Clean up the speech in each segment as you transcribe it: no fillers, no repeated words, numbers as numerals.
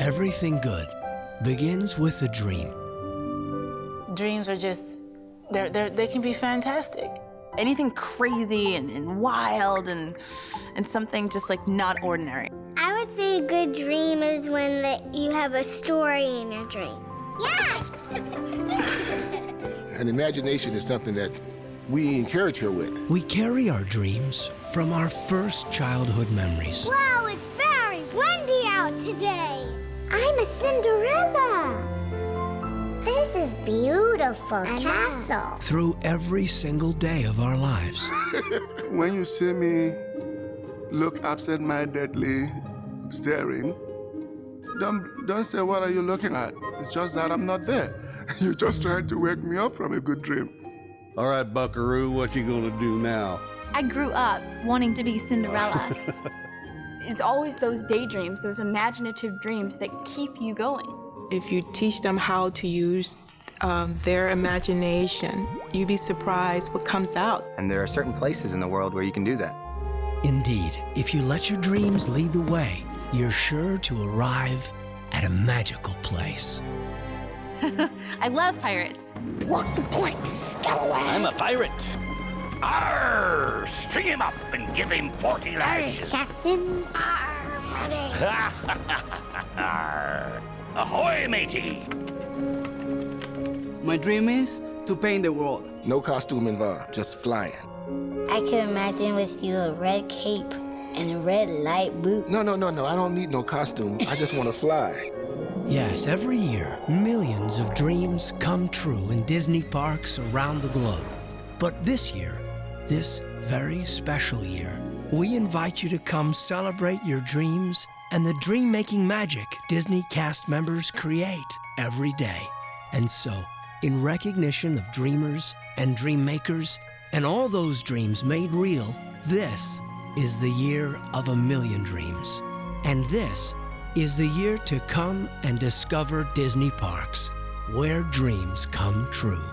everything good begins with a dream. Dreams are just, they can be fantastic. Anything crazy and wild and something just like not ordinary. I would say a good dream is when you have a story in your dream. Yeah! An imagination is something that we encourage her with. We carry our dreams from our first childhood memories. Wow, it's very windy out today. I'm a Cinderella. This is beautiful castle. Through every single day of our lives. When you see me look absent-mindedly staring, don't say, what are you looking at? It's just that I'm not there. You're just trying to wake me up from a good dream. All right, Buckaroo, what you gonna do now? I grew up wanting to be Cinderella. It's always those daydreams, those imaginative dreams that keep you going. If you teach them how to use their imagination, you'd be surprised what comes out. And there are certain places in the world where you can do that. Indeed, if you let your dreams lead the way, you're sure to arrive at a magical place. I love pirates. Walk the planks, scallywag. I'm a pirate. Arr! String him up and give him 40 lashes. Captain. Arr! Ahoy, matey! My dream is to paint the world. No costume involved, just flying. I can imagine with you a red cape and red light boots. No, I don't need no costume. I just want to fly. Yes, every year, millions of dreams come true in Disney parks around the globe. But this year, this very special year, we invite you to come celebrate your dreams and the dream-making magic Disney cast members create every day. And so, in recognition of dreamers and dream makers and all those dreams made real, this is the year of 1,000,000 dreams. And this is the year to come and discover Disney parks, where dreams come true.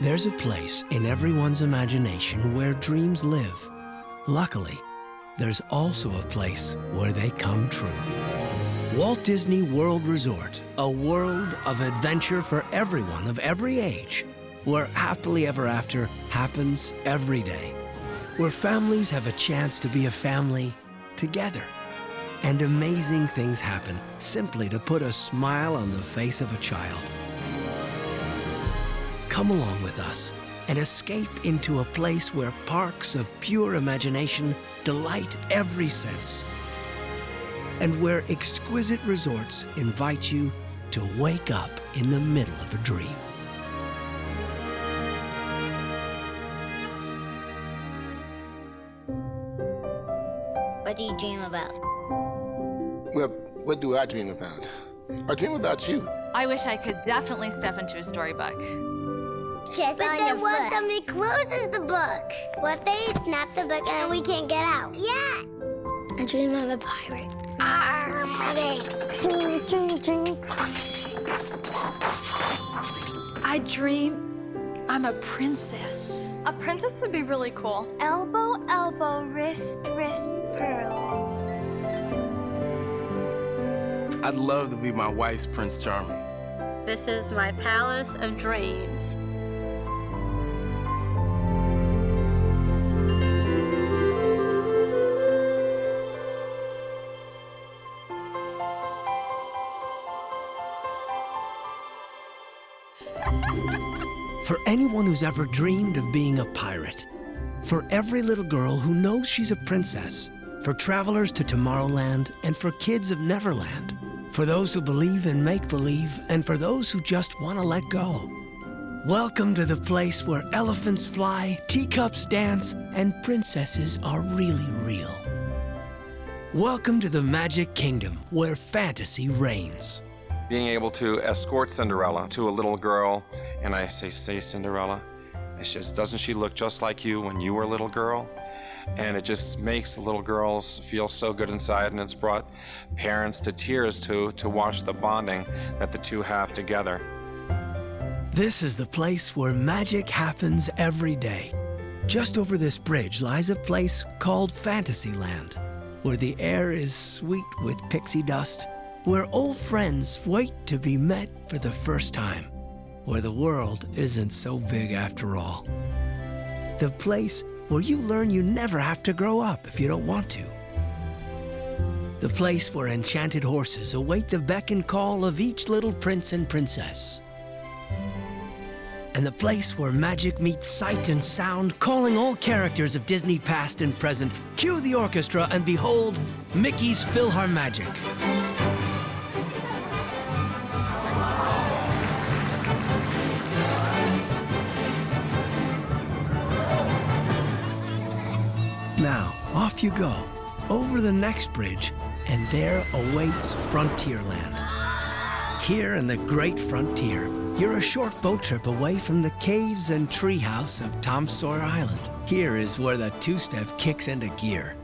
There's a place in everyone's imagination where dreams live. Luckily, there's also a place where they come true. Walt Disney World Resort, a world of adventure for everyone of every age, where happily ever after happens every day, where families have a chance to be a family together. And amazing things happen simply to put a smile on the face of a child. Come along with us and escape into a place where parks of pure imagination delight every sense. and where exquisite resorts invite you to wake up in the middle of a dream. What do you dream about? Well, what do I dream about? I dream about you. I wish I could definitely step into a storybook. Just but then what if somebody closes the book? What if they snap the book and we can't get out? Yeah! I dream of a pirate. I dream I'm a princess. A princess would be really cool. Elbow, elbow, wrist, wrist, pearls. I'd love to be my wife's Prince Charming. This is my palace of dreams. For anyone who's ever dreamed of being a pirate, for every little girl who knows she's a princess, for travelers to Tomorrowland, and for kids of Neverland, for those who believe in make-believe, and for those who just want to let go. Welcome to the place where elephants fly, teacups dance, and princesses are really real. Welcome to the Magic Kingdom, where fantasy reigns. Being able to escort Cinderella to a little girl, and I say Cinderella, it's just, doesn't she look just like you when you were a little girl? And it just makes the little girls feel so good inside, and it's brought parents to tears to watch the bonding that the two have together. This is the place where magic happens every day. Just over this bridge lies a place called Fantasyland, where the air is sweet with pixie dust, where old friends wait to be met for the first time, where the world isn't so big after all. The place where you learn you never have to grow up if you don't want to. The place where enchanted horses await the beck and call of each little prince and princess. And the place where magic meets sight and sound, calling all characters of Disney past and present. Cue the orchestra and behold Mickey's PhilharMagic. Now, off you go, over the next bridge, and there awaits Frontierland. Here in the great frontier, you're a short boat trip away from the caves and treehouse of Tom Sawyer Island. Here is where the two-step kicks into gear.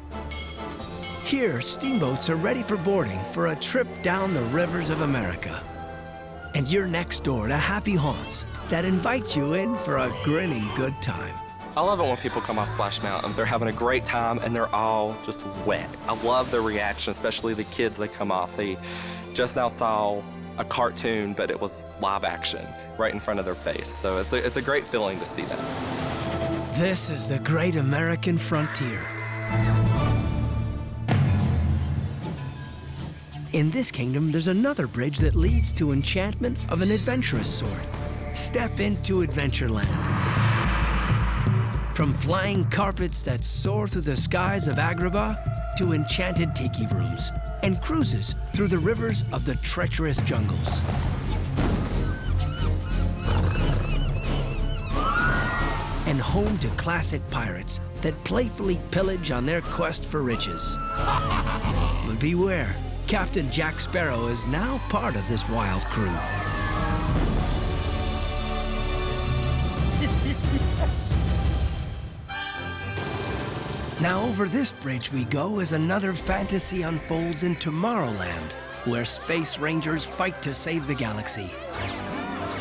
Here, steamboats are ready for boarding for a trip down the rivers of America. And you're next door to happy haunts that invite you in for a grinning good time. I love it when people come off Splash Mountain. They're having a great time and they're all just wet. I love their reaction, especially the kids that come off. They just now saw a cartoon, but it was live action right in front of their face. So it's a great feeling to see that. This is the great American frontier. In this kingdom, there's another bridge that leads to enchantment of an adventurous sort. Step into Adventureland. From flying carpets that soar through the skies of Agrabah to enchanted tiki rooms and cruises through the rivers of the treacherous jungles. And home to classic pirates that playfully pillage on their quest for riches. But beware, Captain Jack Sparrow is now part of this wild crew. Now over this bridge we go as another fantasy unfolds in Tomorrowland, where space rangers fight to save the galaxy.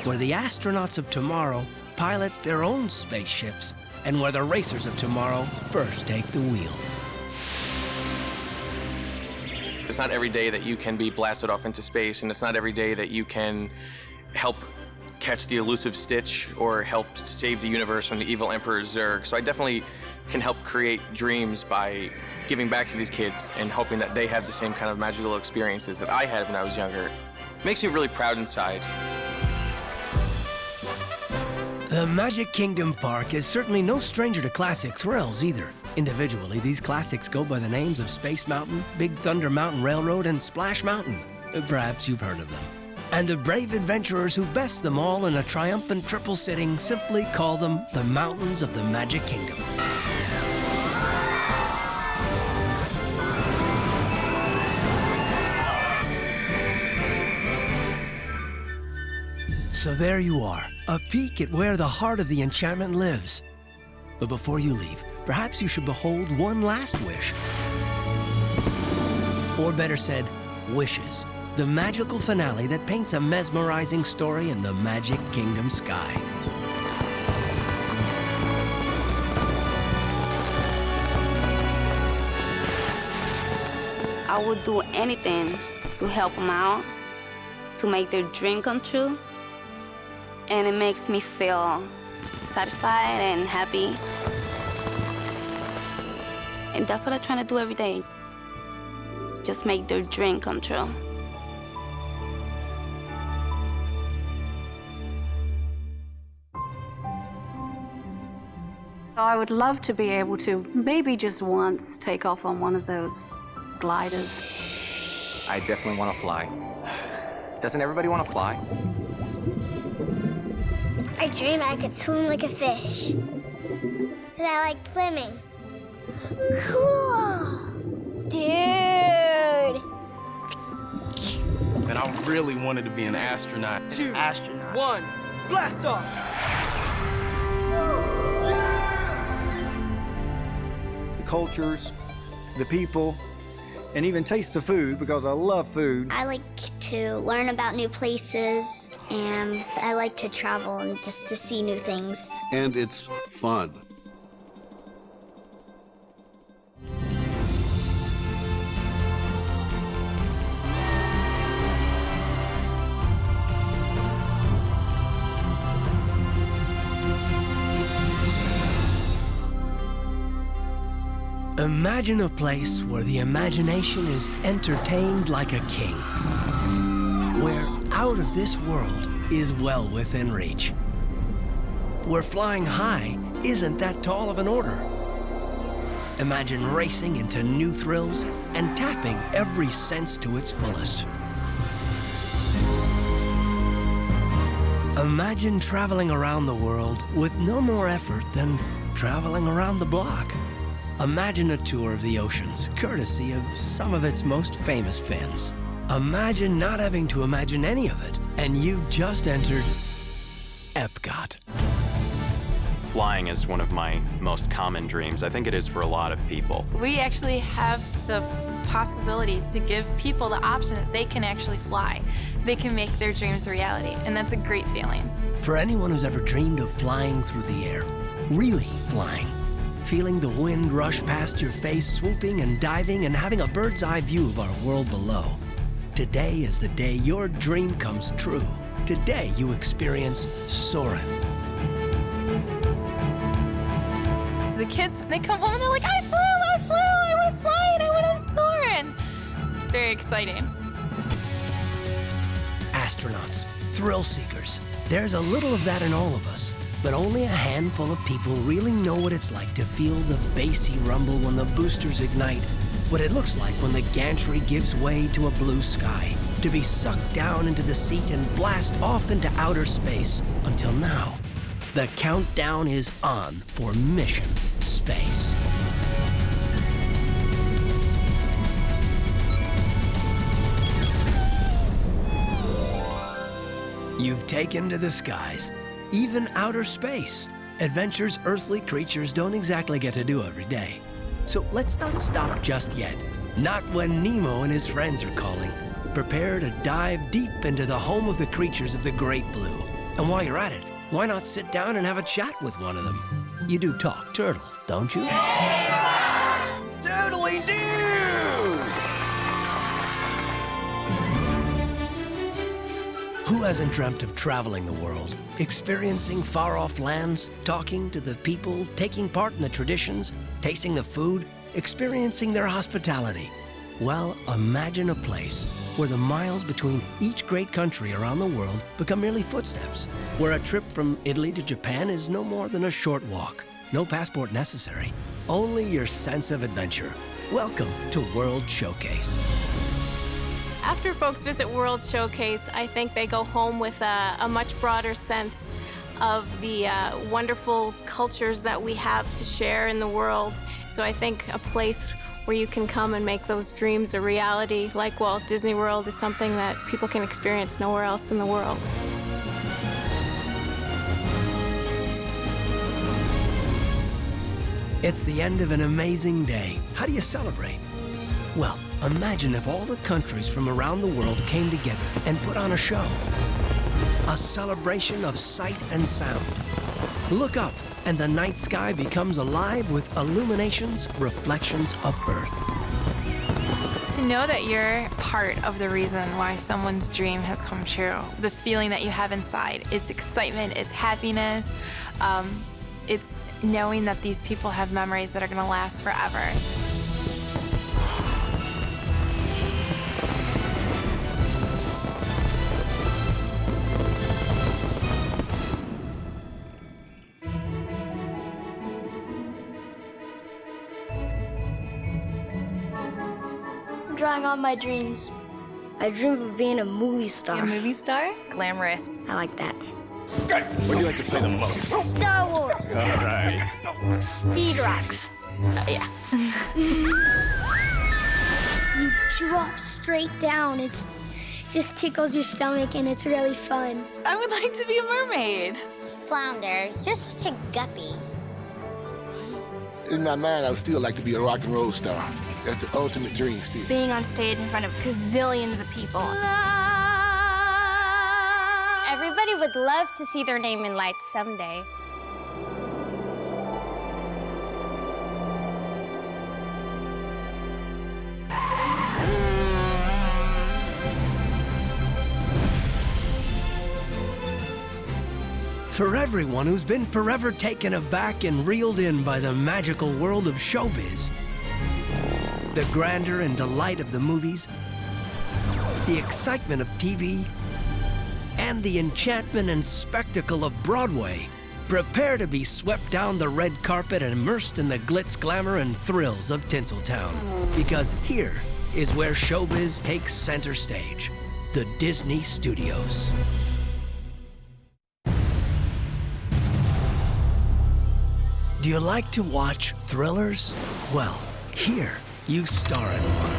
Where the astronauts of tomorrow pilot their own spaceships, and where the racers of tomorrow first take the wheel. It's not every day that you can be blasted off into space, and it's not every day that you can help catch the elusive Stitch or help save the universe from the evil Emperor Zurg. So I definitely can help create dreams by giving back to these kids and hoping that they have the same kind of magical experiences that I had when I was younger. It makes me really proud inside. The Magic Kingdom Park is certainly no stranger to classic thrills either. Individually, these classics go by the names of Space Mountain, Big Thunder Mountain Railroad, and Splash Mountain. Perhaps you've heard of them. And the brave adventurers who best them all in a triumphant triple sitting simply call them the Mountains of the Magic Kingdom. So there you are, a peek at where the heart of the enchantment lives. But before you leave, perhaps you should behold one last wish. Or better said, wishes. The magical finale that paints a mesmerizing story in the Magic Kingdom sky. I would do anything to help them out, to make their dream come true. And it makes me feel satisfied and happy. And that's what I try to do every day. Just make their dream come true. I would love to be able to, maybe just once, take off on one of those gliders. I definitely want to fly. Doesn't everybody want to fly? I dream I could swim like a fish. 'Cause I like swimming. Cool. Dude. But I really wanted to be an astronaut. 2, 1, blast off! The cultures, the people, and even taste the food because I love food. I like to learn about new places, and I like to travel and just to see new things. And it's fun. Imagine a place where the imagination is entertained like a king, where out of this world is well within reach, where flying high isn't that tall of an order. Imagine racing into new thrills and tapping every sense to its fullest. Imagine traveling around the world with no more effort than traveling around the block. Imagine a tour of the oceans, courtesy of some of its most famous fins. Imagine not having to imagine any of it, and you've just entered Epcot. Flying is one of my most common dreams. I think it is for a lot of people. We actually have the possibility to give people the option that they can actually fly. They can make their dreams a reality, and that's a great feeling. For anyone who's ever dreamed of flying through the air, really flying, feeling the wind rush past your face, swooping and diving and having a bird's eye view of our world below. Today is the day your dream comes true. Today you experience soaring. The kids, they come home and they're like, I went flying, I went on soaring. It's very exciting. Astronauts, thrill seekers. There's a little of that in all of us. But only a handful of people really know what it's like to feel the bassy rumble when the boosters ignite, what it looks like when the gantry gives way to a blue sky, to be sucked down into the seat and blast off into outer space. Until now, the countdown is on for Mission Space. You've taken to the skies. Even outer space, adventures earthly creatures don't exactly get to do every day. So let's not stop just yet. Not when Nemo and his friends are calling. Prepare to dive deep into the home of the creatures of the Great Blue. And while you're at it, why not sit down and have a chat with one of them? You do talk turtle, don't you? Totally do! Who hasn't dreamt of traveling the world, experiencing far-off lands, talking to the people, taking part in the traditions, tasting the food, experiencing their hospitality? Well, imagine a place where the miles between each great country around the world become merely footsteps, where a trip from Italy to Japan is no more than a short walk, no passport necessary, only your sense of adventure. Welcome to World Showcase. After folks visit World Showcase, I think they go home with a much broader sense of the wonderful cultures that we have to share in the world. So I think a place where you can come and make those dreams a reality, like Walt Disney World, is something that people can experience nowhere else in the world. It's the end of an amazing day. How do you celebrate? Well, imagine if all the countries from around the world came together and put on a show. A celebration of sight and sound. Look up, and the night sky becomes alive with illuminations, reflections of Earth. To know that you're part of the reason why someone's dream has come true, the feeling that you have inside, it's excitement, it's happiness, it's knowing that these people have memories that are going to last forever. I'm drawing all my dreams. I dream of being a movie star. A movie star? Glamorous. I like that. Good. What do you like to play the most? Star Wars. All right. Speed Rocks. Yeah. You drop straight down. It just tickles your stomach, and it's really fun. I would like to be a mermaid. Flounder, you're such a guppy. In my mind, I would still like to be a rock and roll star. That's the ultimate dream still. Being on stage in front of gazillions of people. Everybody would love to see their name in lights someday. For everyone who's been forever taken aback and reeled in by the magical world of showbiz, the grandeur and delight of the movies, the excitement of TV, and the enchantment and spectacle of Broadway, prepare to be swept down the red carpet and immersed in the glitz, glamour, and thrills of Tinseltown. Because here is where showbiz takes center stage, the Disney Studios. Do you like to watch thrillers? Well, here you star in one.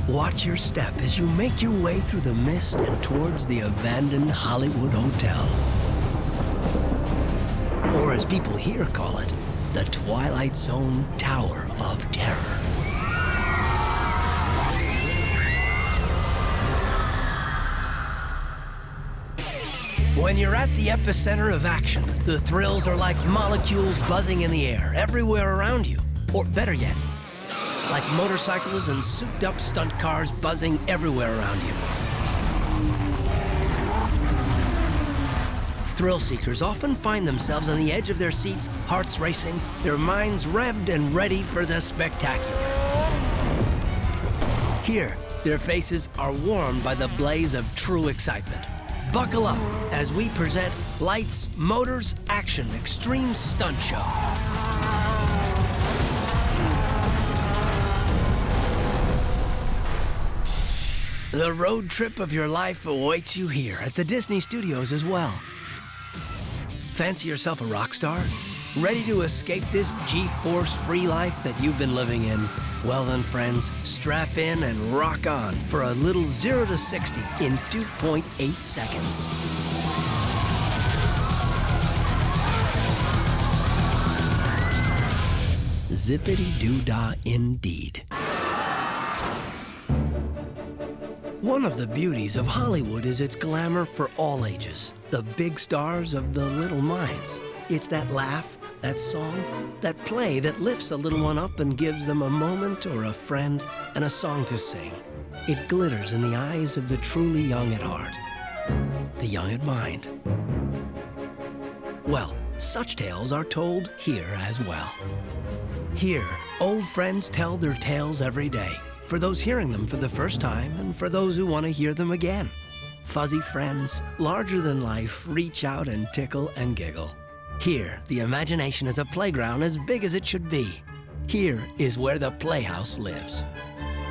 Watch your step as you make your way through the mist and towards the abandoned Hollywood Hotel. Or as people here call it, the Twilight Zone Tower of Terror. When you're at the epicenter of action, the thrills are like molecules buzzing in the air everywhere around you. Or better yet, like motorcycles and souped-up stunt cars buzzing everywhere around you. Thrill seekers often find themselves on the edge of their seats, hearts racing, their minds revved and ready for the spectacular. Here, their faces are warmed by the blaze of true excitement. Buckle up as we present Lights, Motors, Action Extreme Stunt Show. The road trip of your life awaits you here at the Disney Studios as well. Fancy yourself a rock star? Ready to escape this G-force free life that you've been living in? Well then, friends, strap in and rock on for a little 0 to 60 in 2.8 seconds. Zippity-doo-dah indeed. One of the beauties of Hollywood is its glamour for all ages. The big stars of the little minds. It's that laugh, that song, that play that lifts a little one up and gives them a moment or a friend and a song to sing. It glitters in the eyes of the truly young at heart, the young at mind. Well, such tales are told here as well. Here, old friends tell their tales every day, for those hearing them for the first time and for those who want to hear them again. Fuzzy friends, larger than life, reach out and tickle and giggle. Here, the imagination is a playground as big as it should be. Here is where the Playhouse lives.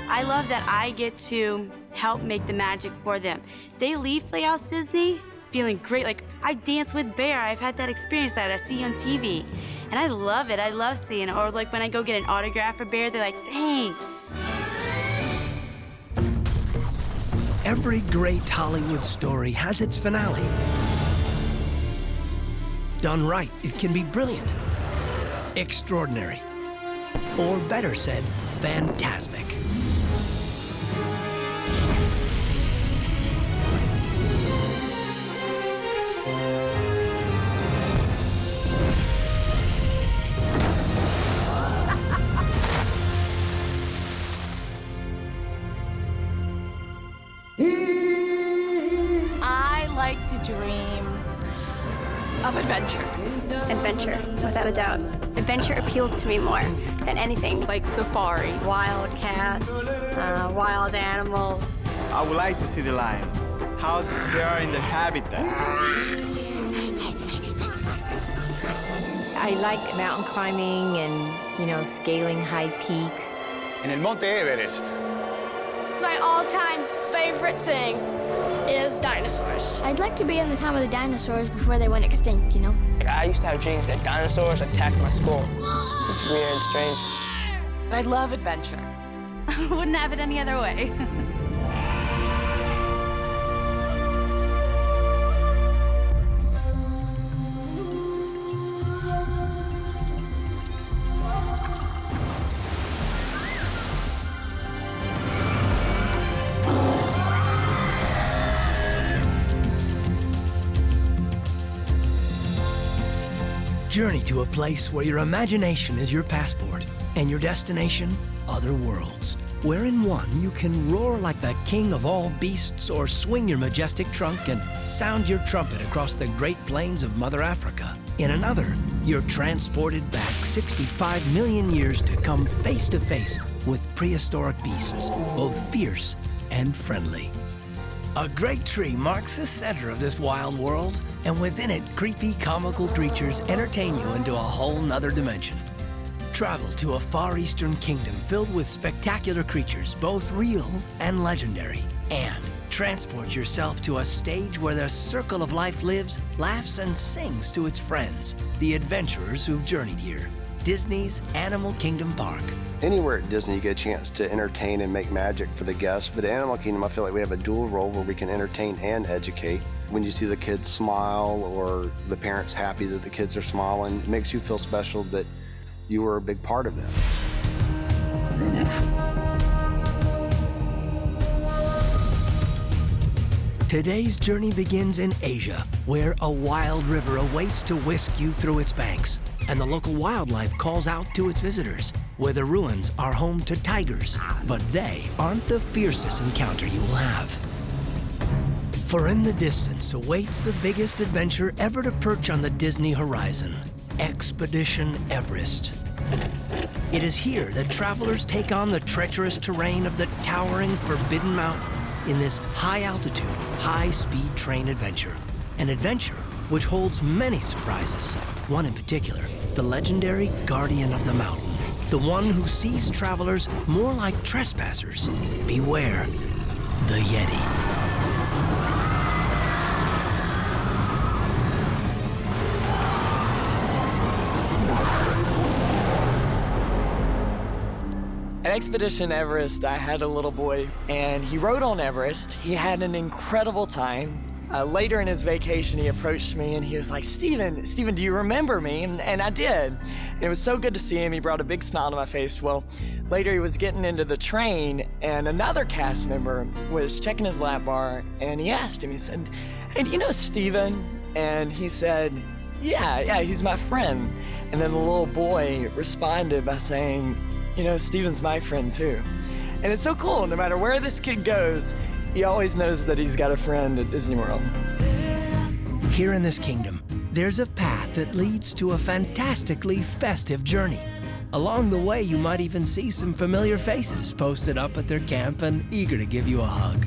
I love that I get to help make the magic for them. They leave Playhouse Disney feeling great. Like, I dance with Bear. I've had that experience that I see on TV. And I love it. I love seeing it. Or like when I go get an autograph for Bear, they're like, thanks. Every great Hollywood story has its finale. Done right, it can be brilliant, extraordinary, or better said, fantastic. I like to dream of adventure. Adventure, without a doubt. Adventure appeals to me more than anything. Like safari. Wild cats, wild animals. I would like to see the lions, how they are in their habitat. I like mountain climbing and, scaling high peaks. En el Monte Everest. My all-time favorite thing is dinosaurs. I'd like to be in the time of the dinosaurs before they went extinct, you know? I used to have dreams that dinosaurs attacked my school. This is weird and strange. I love adventure. Wouldn't have it any other way. Journey to a place where your imagination is your passport and your destination, other worlds. Where in one you can roar like the king of all beasts or swing your majestic trunk and sound your trumpet across the great plains of Mother Africa. In another, you're transported back 65 million years to come face to face with prehistoric beasts, both fierce and friendly. A great tree marks the center of this wild world, and within it, creepy, comical creatures entertain you into a whole nother dimension. Travel to a far eastern kingdom filled with spectacular creatures, both real and legendary, and transport yourself to a stage where the circle of life lives, laughs, and sings to its friends, the adventurers who've journeyed here. Disney's Animal Kingdom Park. Anywhere at Disney, you get a chance to entertain and make magic for the guests, but at Animal Kingdom, I feel like we have a dual role where we can entertain and educate. When you see the kids smile or the parents happy that the kids are smiling, it makes you feel special that you were a big part of that. Today's journey begins in Asia, where a wild river awaits to whisk you through its banks, and the local wildlife calls out to its visitors, where the ruins are home to tigers, but they aren't the fiercest encounter you will have. For in the distance awaits the biggest adventure ever to perch on the Disney horizon, Expedition Everest. It is here that travelers take on the treacherous terrain of the towering Forbidden Mountain in this high-altitude, high-speed train adventure. An adventure which holds many surprises. One in particular, the legendary Guardian of the Mountain, the one who sees travelers more like trespassers. Beware the Yeti. At Expedition Everest, I had a little boy, and he rode on Everest. He had an incredible time. Later in his vacation, he approached me, and he was like, Steven, do you remember me? And I did. And it was so good to see him. He brought a big smile to my face. Well, later he was getting into the train, and another cast member was checking his lap bar, and he asked him, he said, hey, do you know Steven? And he said, yeah, he's my friend. And then the little boy responded by saying, you know, Steven's my friend too. And it's so cool, no matter where this kid goes, he always knows that he's got a friend at Disney World. Here in this kingdom, there's a path that leads to a fantastically festive journey. Along the way, you might even see some familiar faces posted up at their camp and eager to give you a hug.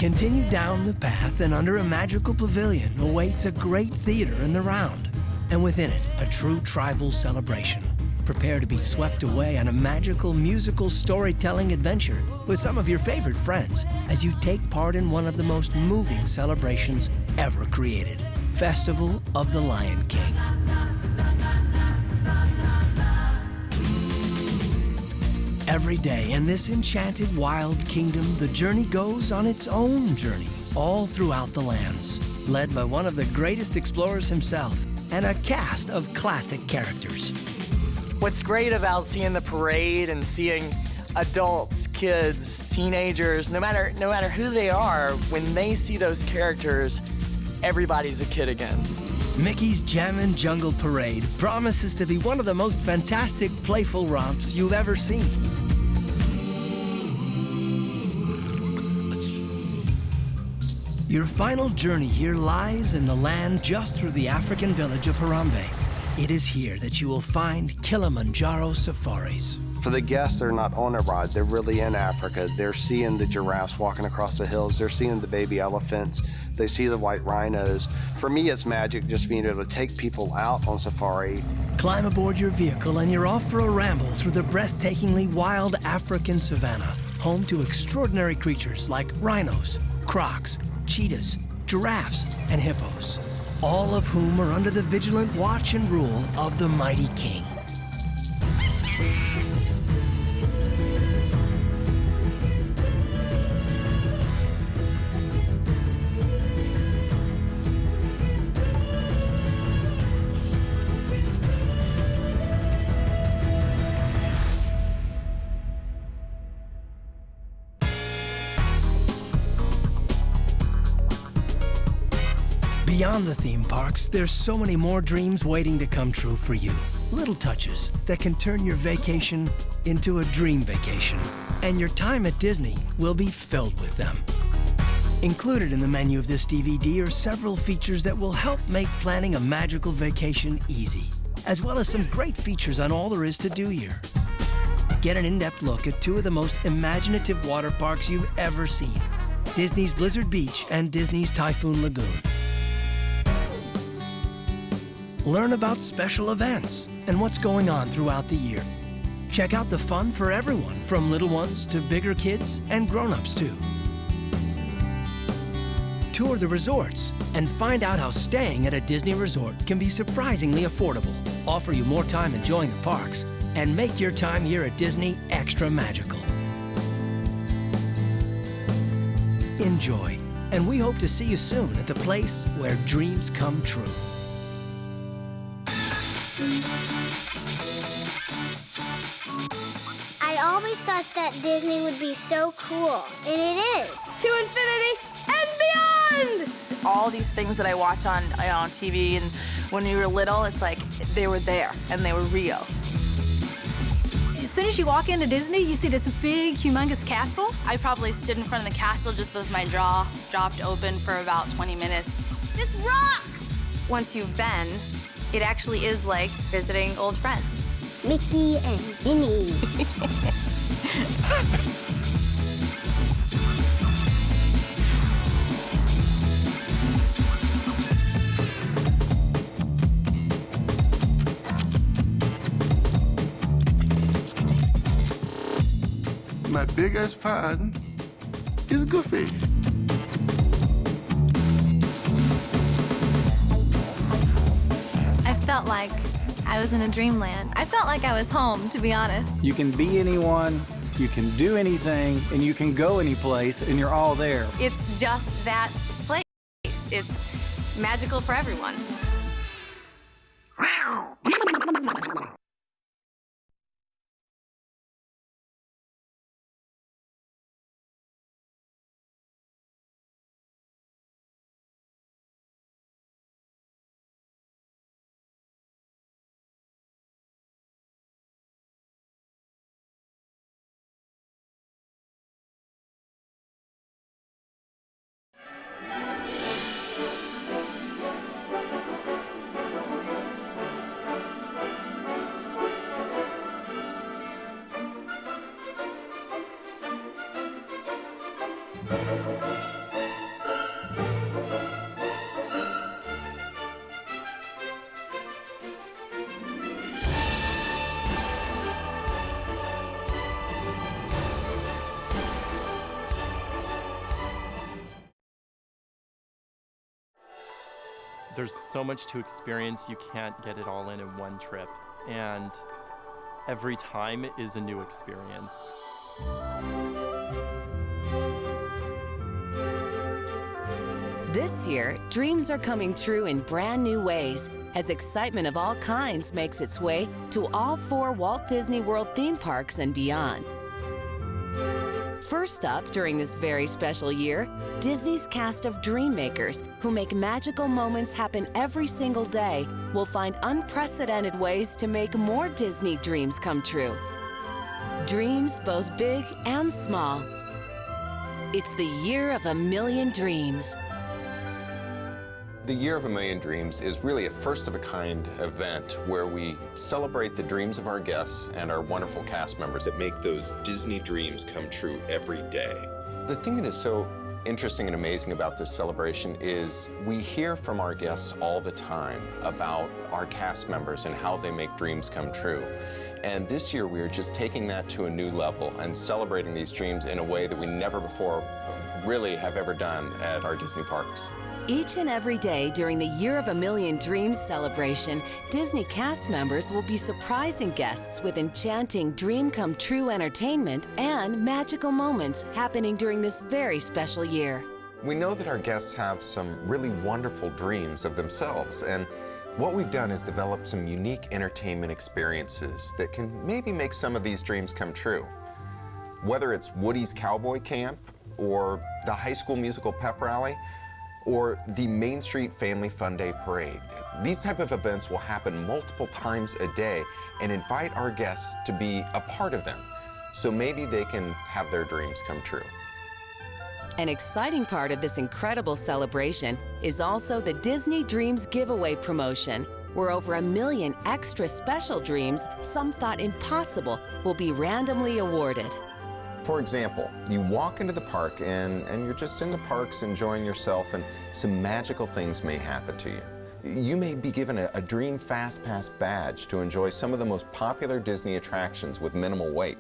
Continue down the path and under a magical pavilion awaits a great theater in the round. And within it, a true tribal celebration. Prepare to be swept away on a magical musical storytelling adventure with some of your favorite friends as you take part in one of the most moving celebrations ever created. Festival of the Lion King. Every day in this enchanted wild kingdom, the journey goes on its own journey, all throughout the lands, led by one of the greatest explorers himself and a cast of classic characters. What's great about seeing the parade and seeing adults, kids, teenagers, no matter who they are, when they see those characters, everybody's a kid again. Mickey's Jammin' Jungle Parade promises to be one of the most fantastic, playful romps you've ever seen. Your final journey here lies in the land just through the African village of Harambe. It is here that you will find Kilimanjaro safaris. For the guests, they're not on a ride. They're really in Africa. They're seeing the giraffes walking across the hills. They're seeing the baby elephants. They see the white rhinos. For me, it's magic just being able to take people out on safari. Climb aboard your vehicle and you're off for a ramble through the breathtakingly wild African savanna, home to extraordinary creatures like rhinos, crocs, cheetahs, giraffes, and hippos, all of whom are under the vigilant watch and rule of the mighty king. Beyond the theme parks, there's so many more dreams waiting to come true for you. Little touches that can turn your vacation into a dream vacation. And your time at Disney will be filled with them. Included in the menu of this DVD are several features that will help make planning a magical vacation easy, as well as some great features on all there is to do here. Get an in-depth look at two of the most imaginative water parks you've ever seen, Disney's Blizzard Beach and Disney's Typhoon Lagoon. Learn about special events and what's going on throughout the year. Check out the fun for everyone, from little ones to bigger kids and grown-ups too. Tour the resorts and find out how staying at a Disney resort can be surprisingly affordable, offer you more time enjoying the parks, and make your time here at Disney extra magical. Enjoy, and we hope to see you soon at the place where dreams come true. I always thought that Disney would be so cool, and it is. To infinity and beyond! All these things that I watch on TV, and when you were little, it's like they were there and they were real. As soon as you walk into Disney, you see this big, humongous castle. I probably stood in front of the castle just with my jaw dropped open for about 20 minutes. This rocks! Once you've been, it actually is like visiting old friends. Mickey and Minnie. My biggest fan is Goofy. I felt like I was in a dreamland. I felt like I was home, to be honest. You can be anyone, you can do anything, and you can go any place, and you're all there. It's just that place. It's magical for everyone. There's so much to experience, you can't get it all in one trip. And every time is a new experience. This year, dreams are coming true in brand new ways as excitement of all kinds makes its way to all 4 Walt Disney World theme parks and beyond. First up during this very special year, Disney's cast of dream makers who make magical moments happen every single day will find unprecedented ways to make more Disney dreams come true. Dreams both big and small. It's the year of a million dreams. The Year of a Million Dreams is really a first-of-a-kind event where we celebrate the dreams of our guests and our wonderful cast members that make those Disney dreams come true every day. The thing that is so interesting and amazing about this celebration is we hear from our guests all the time about our cast members and how they make dreams come true. And this year we are just taking that to a new level and celebrating these dreams in a way that we never before really have ever done at our Disney parks. Each and every day during the Year of a Million Dreams celebration, Disney cast members will be surprising guests with enchanting dream-come-true entertainment and magical moments happening during this very special year. We know that our guests have some really wonderful dreams of themselves, and what we've done is develop some unique entertainment experiences that can maybe make some of these dreams come true. Whether it's Woody's Cowboy Camp, or the High School Musical Pep Rally, or the Main Street Family Fun Day Parade. These type of events will happen multiple times a day and invite our guests to be a part of them, so maybe they can have their dreams come true. An exciting part of this incredible celebration is also the Disney Dreams Giveaway promotion, where over 1 million extra special dreams, some thought impossible, will be randomly awarded. For example, you walk into the park and you're just in the parks enjoying yourself, and some magical things may happen to you. You may be given a Dream Fast Pass badge to enjoy some of the most popular Disney attractions with minimal wait.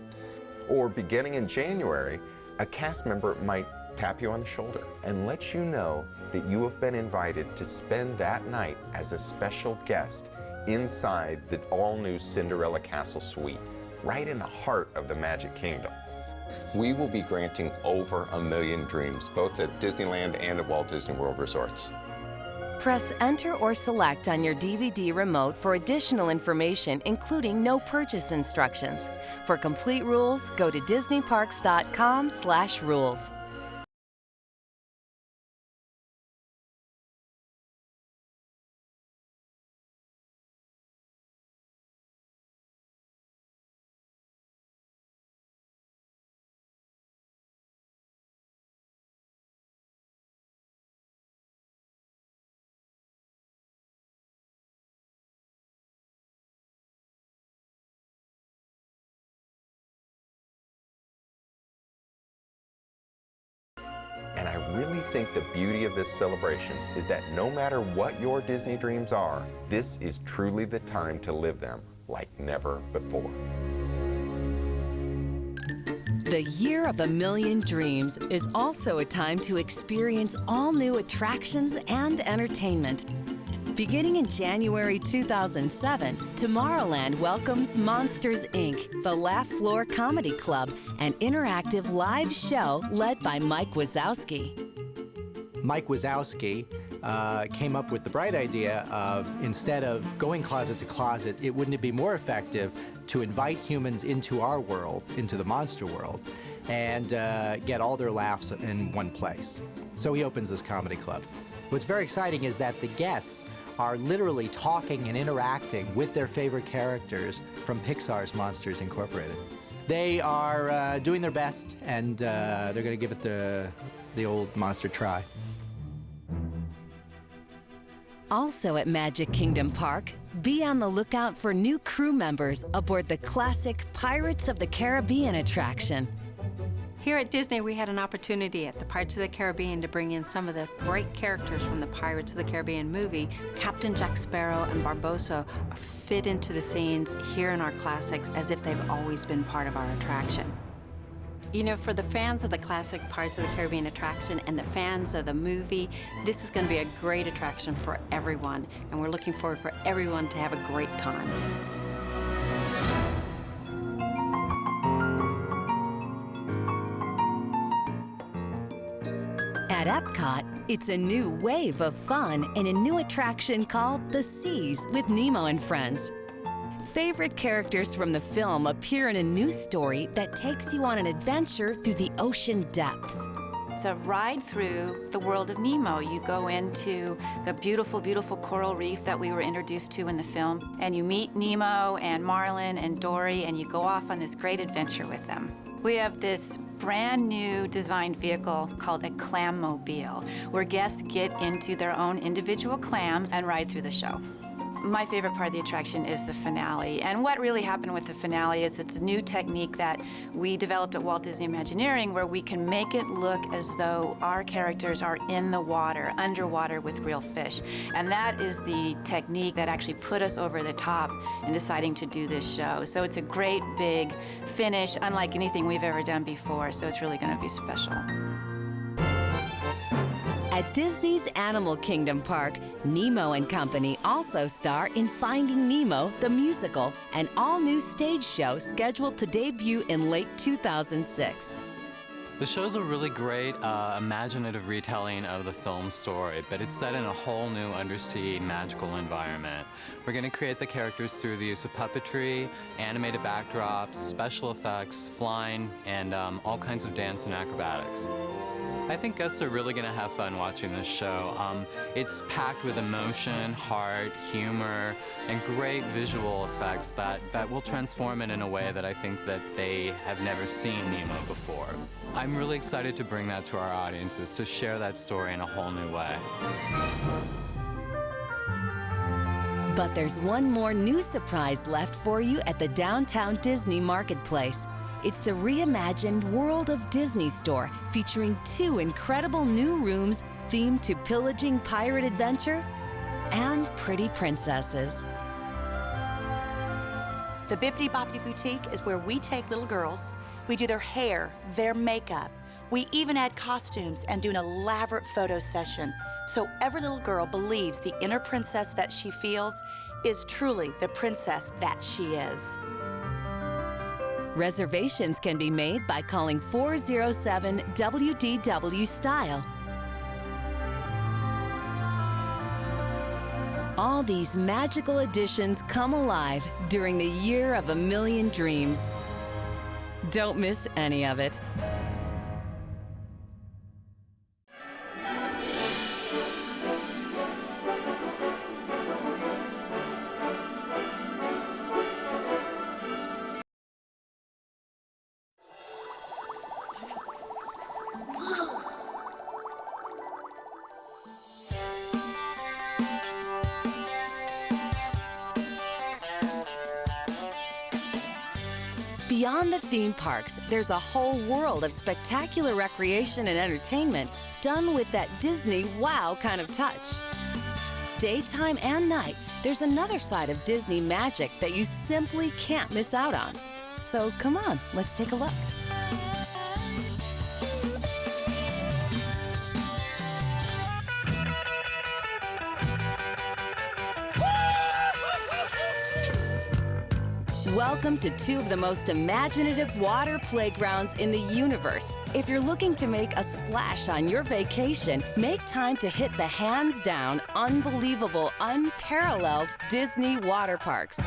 Or beginning in January, a cast member might tap you on the shoulder and let you know that you have been invited to spend that night as a special guest inside the all-new Cinderella Castle Suite, right in the heart of the Magic Kingdom. We will be granting over 1 million dreams, both at Disneyland and at Walt Disney World Resorts. Press Enter or Select on your DVD remote for additional information, including no purchase instructions. For complete rules, go to disneyparks.com/rules. And I really think the beauty of this celebration is that no matter what your Disney dreams are, this is truly the time to live them like never before. The Year of a Million Dreams is also a time to experience all new attractions and entertainment. Beginning in January 2007, Tomorrowland welcomes Monsters, Inc., the Laugh Floor Comedy Club, an interactive live show led by Mike Wazowski. Mike Wazowski came up with the bright idea of, instead of going closet to closet, wouldn't it be more effective to invite humans into our world, into the monster world, and get all their laughs in one place. So he opens this comedy club. What's very exciting is that the guests are literally talking and interacting with their favorite characters from Pixar's Monsters Incorporated. They are doing their best, and they're going to give it the old monster try. Also at Magic Kingdom Park, be on the lookout for new crew members aboard the classic Pirates of the Caribbean attraction. Here at Disney, we had an opportunity at the Pirates of the Caribbean to bring in some of the great characters from the Pirates of the Caribbean movie. Captain Jack Sparrow and Barbossa fit into the scenes here in our classics as if they've always been part of our attraction. You know, for the fans of the classic Pirates of the Caribbean attraction and the fans of the movie, this is going to be a great attraction for everyone, and we're looking forward for everyone to have a great time. At Epcot, it's a new wave of fun and a new attraction called The Seas with Nemo and Friends. Favorite characters from the film appear in a new story that takes you on an adventure through the ocean depths. It's a ride through the world of Nemo. You go into the beautiful, beautiful coral reef that we were introduced to in the film, and you meet Nemo and Marlin and Dory, and you go off on this great adventure with them. We have this brand new designed vehicle called a Clammobile, where guests get into their own individual clams and ride through the show. My favorite part of the attraction is the finale. And what really happened with the finale is it's a new technique that we developed at Walt Disney Imagineering where we can make it look as though our characters are in the water, underwater with real fish. And that is the technique that actually put us over the top in deciding to do this show. So it's a great big finish, unlike anything we've ever done before. So it's really going to be special. At Disney's Animal Kingdom Park, Nemo and Company also star in Finding Nemo, the musical, an all-new stage show scheduled to debut in late 2006. The show's a really great, imaginative retelling of the film story, but it's set in a whole new undersea magical environment. We're going to create the characters through the use of puppetry, animated backdrops, special effects, flying, and all kinds of dance and acrobatics. I think guests are really going to have fun watching this show. It's packed with emotion, heart, humor, and great visual effects that will transform it in a way that I think that they have never seen Nemo before. I'm really excited to bring that to our audiences, to share that story in a whole new way. But there's one more new surprise left for you at the Downtown Disney Marketplace. It's the reimagined World of Disney store, featuring 2 incredible new rooms themed to pillaging pirate adventure and pretty princesses. The Bibbidi Bobbidi Boutique is where we take little girls, we do their hair, their makeup, we even add costumes and do an elaborate photo session, so every little girl believes the inner princess that she feels is truly the princess that she is. Reservations can be made by calling 407-WDW-STYLE. All these magical additions come alive during the Year of a Million Dreams. Don't miss any of it. Beyond the theme parks, there's a whole world of spectacular recreation and entertainment done with that Disney wow kind of touch. Daytime and night, there's another side of Disney magic that you simply can't miss out on. So come on, let's take a look. Welcome to 2 of the most imaginative water playgrounds in the universe. If you're looking to make a splash on your vacation, make time to hit the hands-down, unbelievable, unparalleled Disney water parks.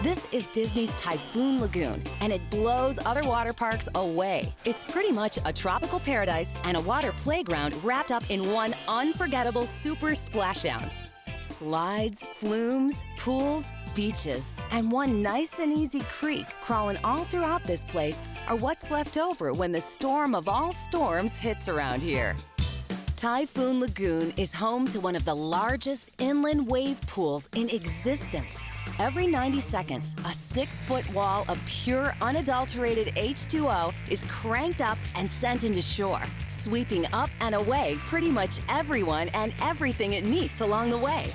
This is Disney's Typhoon Lagoon, and it blows other water parks away. It's pretty much a tropical paradise and a water playground wrapped up in one unforgettable super splashdown. Slides, flumes, pools, beaches, and one nice and easy creek crawling all throughout this place are what's left over when the storm of all storms hits around here. Typhoon Lagoon is home to one of the largest inland wave pools in existence. Every 90 seconds, a 6-foot wall of pure, unadulterated H2O is cranked up and sent into shore, sweeping up and away pretty much everyone and everything it meets along the way.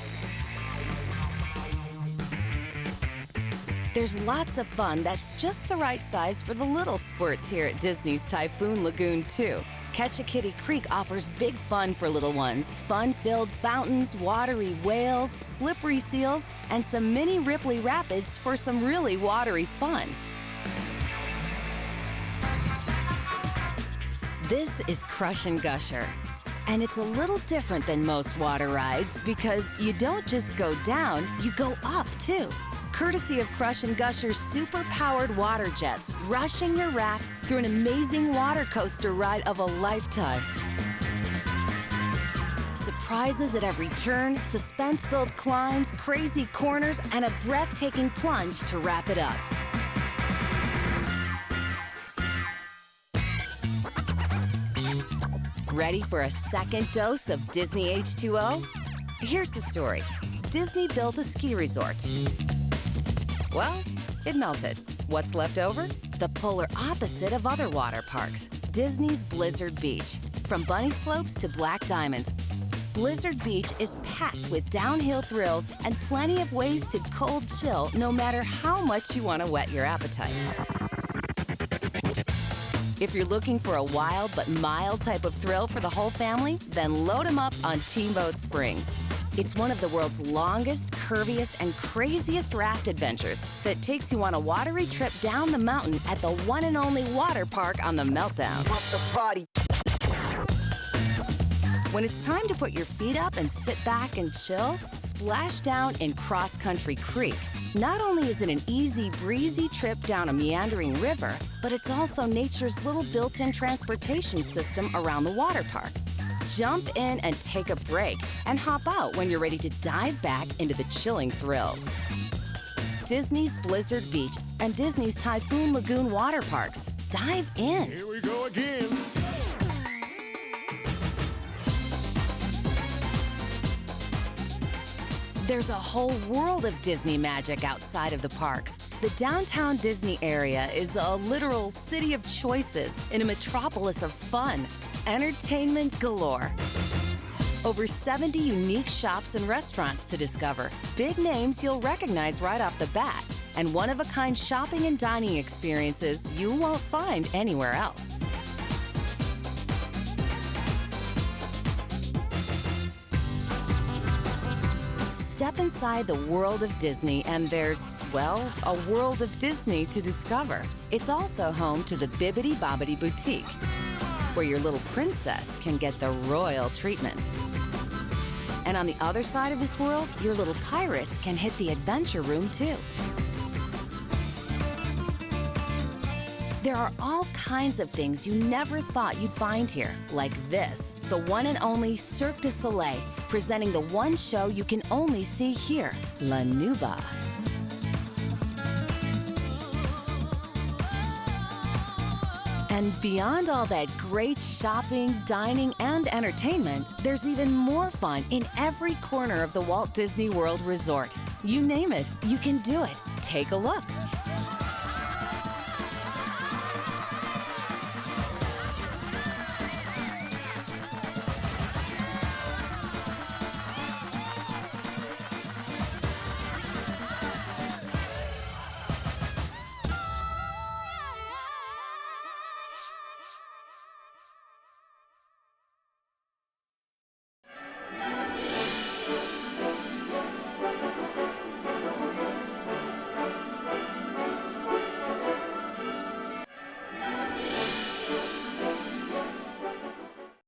There's lots of fun that's just the right size for the little squirts here at Disney's Typhoon Lagoon, too. Ketchikiddee Creek offers big fun for little ones. Fun-filled fountains, watery whales, slippery seals, and some mini Ripley Rapids for some really watery fun. This is Crush and Gusher. And it's a little different than most water rides because you don't just go down, you go up, too. Courtesy of Crush and Gusher's super-powered water jets, rushing your raft through an amazing water coaster ride of a lifetime. Surprises at every turn, suspense-filled climbs, crazy corners, and a breathtaking plunge to wrap it up. Ready for a second dose of Disney H2O? Here's the story. Disney built a ski resort. Well, it melted. What's left over? The polar opposite of other water parks, Disney's Blizzard Beach. From bunny slopes to black diamonds, Blizzard Beach is packed with downhill thrills and plenty of ways to cold chill no matter how much you want to whet your appetite. If you're looking for a wild but mild type of thrill for the whole family, then load them up on Teamboat Springs. It's one of the world's longest, curviest, and craziest raft adventures that takes you on a watery trip down the mountain at the one and only water park on the Meltdown. Pump the body. When it's time to put your feet up and sit back and chill, splash down in Cross Country Creek. Not only is it an easy, breezy trip down a meandering river, but it's also nature's little built-in transportation system around the water park. Jump in and take a break, and hop out when you're ready to dive back into the chilling thrills. Disney's Blizzard Beach and Disney's Typhoon Lagoon water parks. Dive in. Here we go again. There's a whole world of Disney magic outside of the parks. The downtown Disney area is a literal city of choices in a metropolis of fun. Entertainment galore. Over 70 unique shops and restaurants to discover. Big names you'll recognize right off the bat. And one-of-a-kind shopping and dining experiences you won't find anywhere else. Step inside the world of Disney and there's, well, a world of Disney to discover. It's also home to the Bibbidi Bobbidi Boutique, where your little princess can get the royal treatment. And on the other side of this world, your little pirates can hit the adventure room too. There are all kinds of things you never thought you'd find here, like this, the one and only Cirque du Soleil, presenting the one show you can only see here, La Nuba. And beyond all that great shopping, dining, and entertainment, there's even more fun in every corner of the Walt Disney World Resort. You name it, you can do it. Take a look.